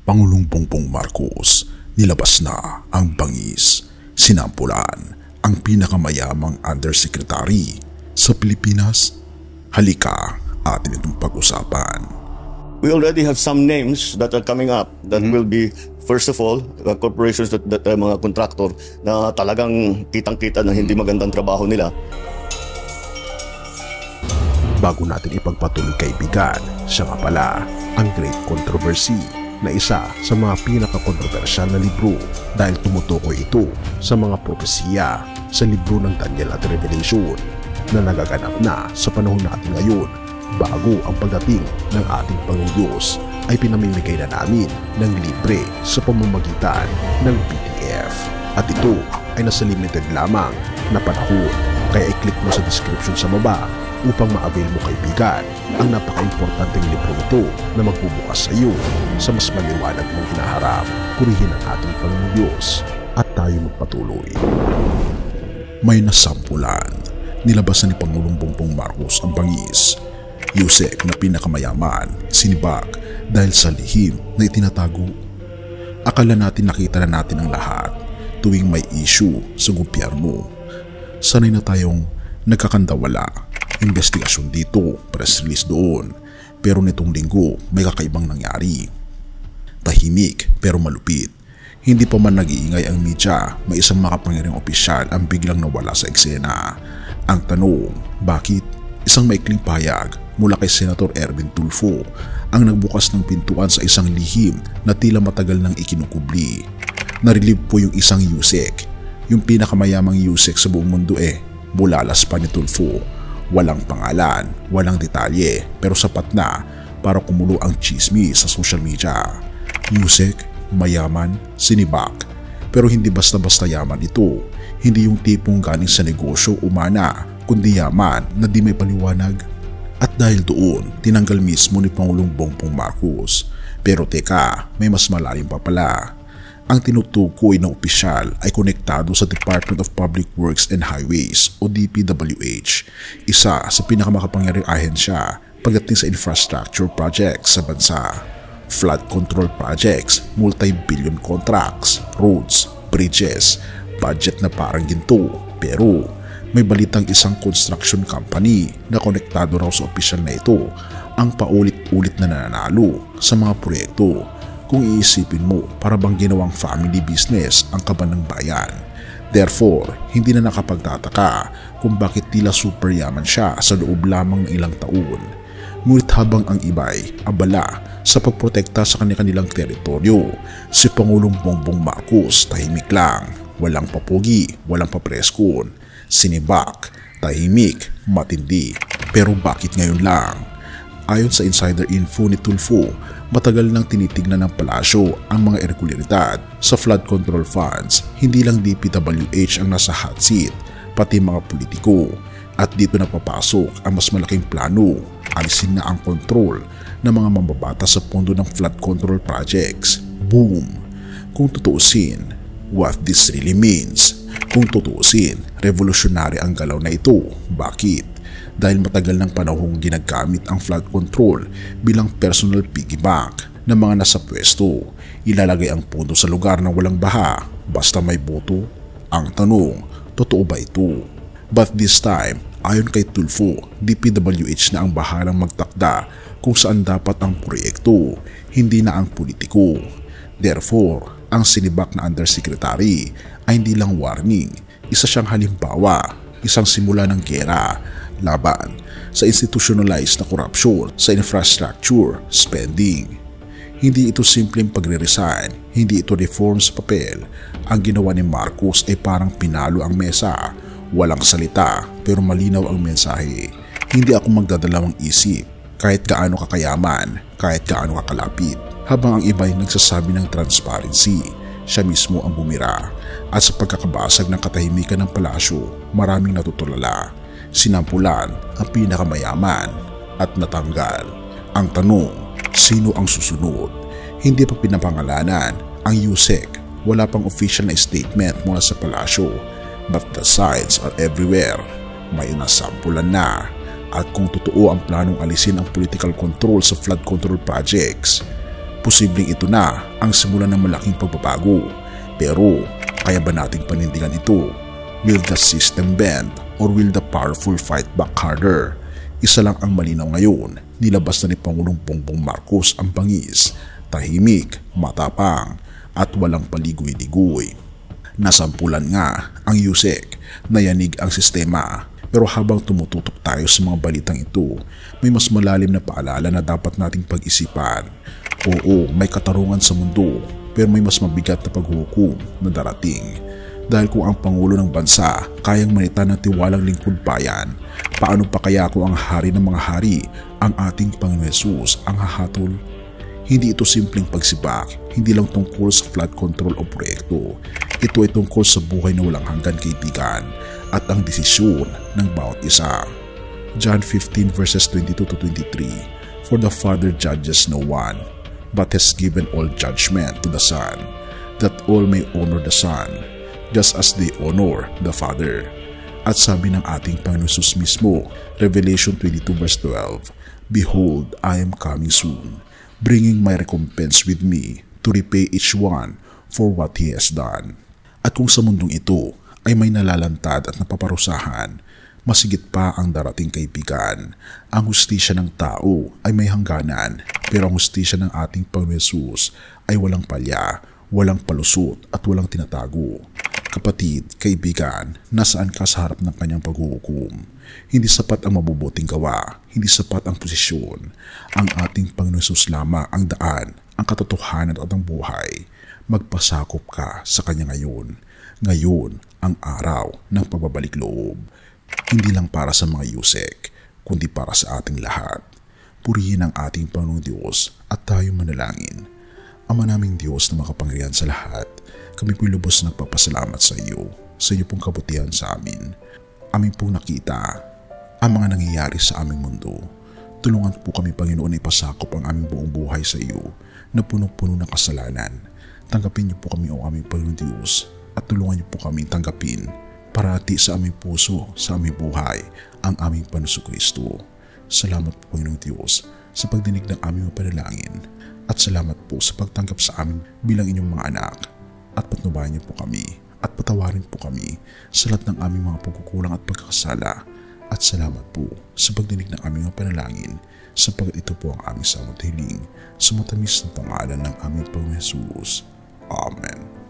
Pangulong Bongbong Marcos, nilabas na ang bangis. Sinampulan ang pinakamayamang undersecretary sa Pilipinas. Halika, atin itong pag-usapan. We already have some names that are coming up that will be, first of all, corporations that mga contractor na talagang kitang-kita na hindi magandang trabaho nila. Bago natin ipagpatuloy, kaibigan, siya nga pala ang Great Controversy, na isa sa mga pinaka-kontrobersyal na libro dahil tumutukoy ito sa mga propesiya sa libro ng Daniel at Revelation na nagaganap na sa panahon natin ngayon. Bago ang pagdating ng ating Panginoong Diyos ay pinamimigay na namin ng libre sa pamamagitan ng PDF. At ito ay nasa limited lamang na panahon, kaya i-click mo sa description sa baba upang ma-avail mo, kaibigan, ang napaka-importanteng libro ito na magbubukas sa iyo sa mas maliwanag mong hinaharap. Purihin ang ating Panginoong Diyos at tayo magpatuloy. May nasampulan. Nilabas na ni Pangulong Bongbong Marcos ang bangis. Yusek na pinakamayaman, sinibak dahil sa lihim na itinatago. Akala natin nakita na natin ang lahat tuwing may issue sa gobyerno. Sanay na tayong nagkakandawala. Investigasyon dito, press release doon. Pero nitong linggo may kakaibang nangyari. Tahimik pero malupit. Hindi pa man nag-iingay ang media, may isang makapangyarihang opisyal ang biglang nawala sa eksena. Ang tanong, bakit? Isang maikling pahayag mula kay Senator Erwin Tulfo ang nagbukas ng pintuan sa isang lihim na tila matagal nang ikinukubli. Narilib po yung isang Yusek, yung pinakamayamang Yusek sa buong mundo Bulalas pa ni Tulfo. Walang pangalan, walang detalye, pero sapat na para kumulo ang chismis sa social media. Yusek, mayaman, sinibak. Pero hindi basta-basta yaman ito. Hindi yung tipong galing sa negosyo o mana, kundi yaman na di may paliwanag. At dahil doon, tinanggal mismo ni Pangulong Bongbong Marcos. Pero teka, may mas malalim pa pala. Ang tinutukoy ng opisyal ay konektado sa Department of Public Works and Highways o DPWH, isa sa pinakamakapangyarihang ahensya pagdating sa infrastructure projects sa bansa. Flood control projects, multi-billion contracts, roads, bridges, budget na parang ginto. Pero may balitang isang construction company na konektado raw sa opisyal na ito ang paulit-ulit na nananalo sa mga proyekto. Kung iisipin mo, para bang ginawang family business ang kaban ng bayan. Therefore, hindi na nakapagtataka kung bakit tila super yaman siya sa loob lamang ng ilang taon. Ngunit habang ang iba'y abala sa pagprotekta sa kanilang teritoryo, si Pangulong Bongbong Marcos tahimik lang, walang papugi, walang papreskon, sinibak, tahimik, matindi. Pero bakit ngayon lang? Ayon sa insider info ni Tulfo, matagal nang tinitignan ng palasyo ang mga irregularidad sa flood control funds. Hindi lang DPWH ang nasa hot seat, pati mga politiko. At dito na papasok ang mas malaking plano. Alisin na ang kontrol ng mga mambabata sa pondo ng flood control projects. Boom! Kung tutuusin, what this really means? Kung tutuusin, revolutionary ang galaw na ito. Bakit? Dahil matagal ng panahong ginagamit ang flood control bilang personal piggy bank ng mga nasa pwesto. Ilalagay ang pondo sa lugar na walang baha basta may boto. Ang tanong, totoo ba ito? But this time, ayon kay Tulfo, DPWH na ang bahalang magtakda kung saan dapat ang proyekto, hindi na ang politiko. Therefore, ang sinibak na undersecretary ay hindi lang warning, isa siyang halimbawa, isang simula ng gera laban sa institutionalized na korupsyon sa infrastructure spending. Hindi ito simpleng pagre-resign, hindi ito reform sa papel. Ang ginawa ni Marcos ay parang pinalo ang mesa. Walang salita pero malinaw ang mensahe. Hindi ako magdadalawang isip kahit gaano kakayaman, kahit gaano kakalapit. Habang ang iba'y nagsasabi ng transparency, siya mismo ang bumira. At sa pagkakabasag ng katahimikan ng palasyo, maraming natutulala. Sinampulan ang pinakamayaman at natanggal. Ang tanong, sino ang susunod? Hindi pa pinapangalanan ang Yusek. Wala pang official na statement mula sa palasyo, but the signs are everywhere. May nasampulan na. At kung totoo ang planong alisin ang political control sa flood control projects, Posibleng ito na ang simula ng malaking pagbabago. Pero kaya ba nating panindigan ito? Will the system bend or will the powerful fight back harder? Isa lang ang malinaw ngayon, nilabas na ni Pangulong Bongbong Marcos ang bangis, tahimik, matapang at walang paligoy-ligoy. Nasampulan nga ang USEC na yanig ang sistema. Pero habang tumututok tayo sa mga balitang ito, may mas malalim na paalala na dapat nating pag-isipan. Oo, may katarungan sa mundo, pero may mas mabigat na paghuhukom na darating. Dahil kung ang Pangulo ng Bansa kayang manita ng tiwalang lingkod bayan, paano pa kaya kung ang hari ng mga hari, ang ating Panginoon Hesus, ang hahatol? Hindi ito simpleng pagsibak, hindi lang tungkol sa flood control o proyekto. Ito ay tungkol sa buhay na walang hanggan, kaibigan, at ang desisyon ng bawat isa. John 15 verses 22 to 23. For the Father judges no one, but has given all judgment to the Son, that all may honor the Son, just as they honor the Father. At sabi ng ating Panginoon Hesus mismo, Revelation 22 verse 12, Behold, I am coming soon, bringing my recompense with me to repay each one for what he has done. At kung sa mundong ito ay may nalalantad at napaparusahan, masigit pa ang darating, kaibigan. Ang hustisya ng tao ay may hangganan, pero ang hustisya ng ating Panginoon Hesus ay walang palya, walang palusot at walang tinatago. Kapatid, kaibigan, nasaan ka sa harap ng kanyang paghuhukom? Hindi sapat ang mabubuting gawa, hindi sapat ang posisyon. Ang ating Panginoon Hesus lamang ang daan, ang katotohanan at ang buhay. Magpasakop ka sa kanya ngayon. Ngayon ang araw ng pagbabalik loob. Hindi lang para sa mga USEC, kundi para sa ating lahat. Purihin ang ating Panginoong Diyos at tayo manalangin. Ama naming Diyos na makapangyarihan sa lahat, kami po'y lubos na nagpapasalamat sa iyo pong kabutihan sa amin. Amin pong nakita ang mga nangyayari sa aming mundo. Tulungan po kami, Panginoon, na ipasakop ang aming buong buhay sa iyo na punong-puno ng kasalanan. Tanggapin niyo po kami, o aming Panginoon Diyos, at tulungan niyo po kami tanggapin parati sa aming puso, sa aming buhay, ang aming Panginoon Kristo. Salamat po, Panginoong Diyos, sa pagdinig ng aming panalangin, at salamat po sa pagtanggap sa amin bilang inyong mga anak, at patnubayan niyo po kami, at patawarin po kami sa lahat ng aming mga pagkukulang at pagkakasala, at salamat po sa pagdinig ng aming mga panalangin, sapagkat ito po ang aming samot hiling, sa matamis na pangalan ng aming Panginoon Hesus. Amen.